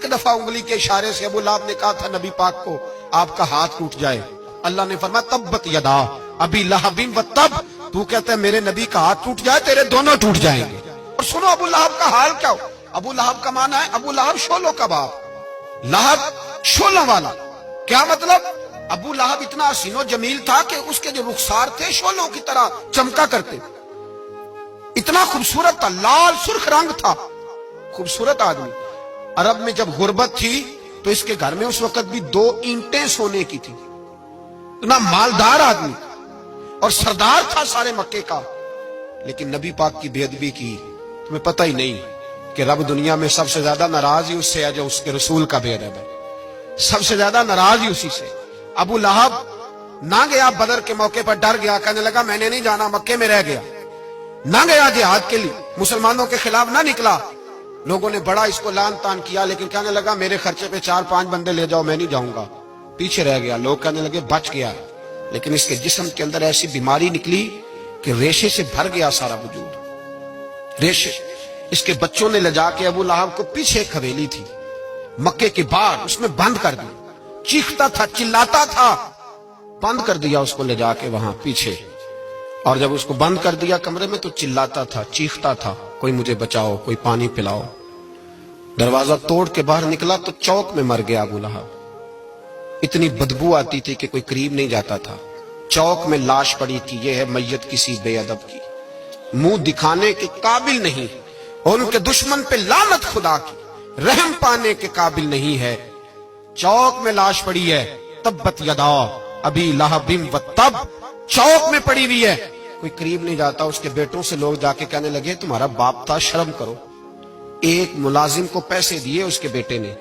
ایک دفعہ انگلی کے اشارے سے ابو لہب نے کہا تھا نبی پاک کو آپ کا ہاتھ ٹوٹ جائے، اللہ نے فرمایا تبت یدا ابی لہب و تب، تو کہتا ہے میرے نبی کا ہاتھ ٹوٹ جائے تیرے دونوں ٹوٹ جائیں گے۔ اور سنو ابو لہب کا حال کیا ہو۔ ابو لہب کا معنی ہے ابو لہب شولوں کا باپ، لہب شولوں والا۔ کیا مطلب؟ ابو لہب اتنا حسین و جمیل تھا کہ اس کے جو رخسار تھے شولوں کی طرح چمکا کرتے، اتنا خوبصورت تھا، لال سرخ رنگ تھا، خوبصورت آدمی۔ عرب میں جب غربت تھی تو اس کے گھر میں اس وقت بھی 2 اینٹیں سونے کی تھی، اتنا مالدار آدمی اور سردار تھا سارے مکے کا۔ لیکن نبی پاک کی بے ادبی کی، تمہیں پتہ ہی نہیں کہ رب دنیا میں سب سے زیادہ ناراض ہی اس سے ہے جو اس کے رسول کا بے ادب ہے، سب سے زیادہ ناراض ہی اسی سے۔ ابو لہب نہ گیا بدر کے موقع پر، ڈر گیا، کہنے لگا میں نے نہیں جانا، مکے میں رہ گیا، نہ گیا جہاد کے لیے، مسلمانوں کے خلاف نہ نکلا۔ لوگوں نے بڑا اس کو لان تان کیا، لیکن کہنے لگا میرے خرچے پہ 4-5 بندے لے جاؤ، میں نہیں جاؤں گا، پیچھے رہ گیا۔ لوگ کہنے لگے بچ گیا، لیکن اس کے جسم کے اندر ایسی بیماری نکلی کہ ریشے سے بھر گیا سارا وجود، ریشے۔ اس کے بچوں نے لے جا کے ابو لہب کو پیچھے ایک حویلی تھی مکے کے باہر، اس میں بند کر دیا، چیختا تھا، چلاتا تھا، بند کر دیا اس کو لے جا کے وہاں پیچھے۔ اور جب اس کو بند کر دیا کمرے میں تو چلاتا تھا، چیختا تھا، کوئی مجھے بچاؤ، کوئی پانی پلاؤ۔ دروازہ توڑ کے باہر نکلا تو چوک میں مر گیا ابو لہب، اتنی بدبو آتی تھی کہ کوئی قریب نہیں جاتا تھا۔ چوک میں لاش پڑی تھی، یہ ہے میت کسی بے ادب کی، منہ دکھانے کے قابل نہیں، اور ان کے دشمن پہ لعنت خدا کی، رحم پانے کے قابل نہیں ہے۔ چوک میں لاش پڑی ہے، تبت یدا ابی لہب و تب، چوک میں پڑی ہوئی ہے، کوئی قریب نہیں جاتا۔ اس کے بیٹوں سے لوگ جا کے کہنے لگے تمہارا باپ تھا، شرم کرو۔ ایک ملازم کو پیسے دیے اس کے بیٹے نے،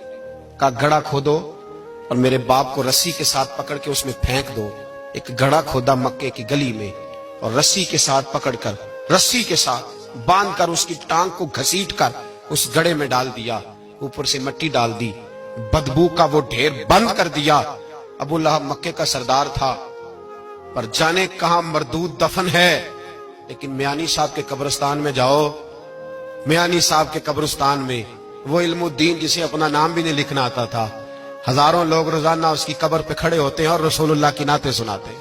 کہا گڑھا کھودو اور میرے باپ کو رسی کے ساتھ پکڑ کے اس میں پھینک دو۔ ایک گڑھا کھودا مکے کی گلی میں اور رسی کے ساتھ پکڑ کر، رسی کے ساتھ باندھ کر اس کی ٹانگ کو گھسیٹ کر اس گڑھے میں ڈال دیا، اوپر سے مٹی ڈال دی، بدبو کا وہ ڈھیر بند کر دیا۔ ابو لہب مکے کا سردار تھا، پر جانے کہاں مردود دفن ہے۔ لیکن میانی صاحب کے قبرستان میں جاؤ، میانی صاحب کے قبرستان میں وہ علم الدین جسے اپنا نام بھی نہیں لکھنا آتا تھا، ہزاروں لوگ روزانہ اس کی قبر پہ کھڑے ہوتے ہیں اور رسول اللہ کی نعتیں سناتے ہیں۔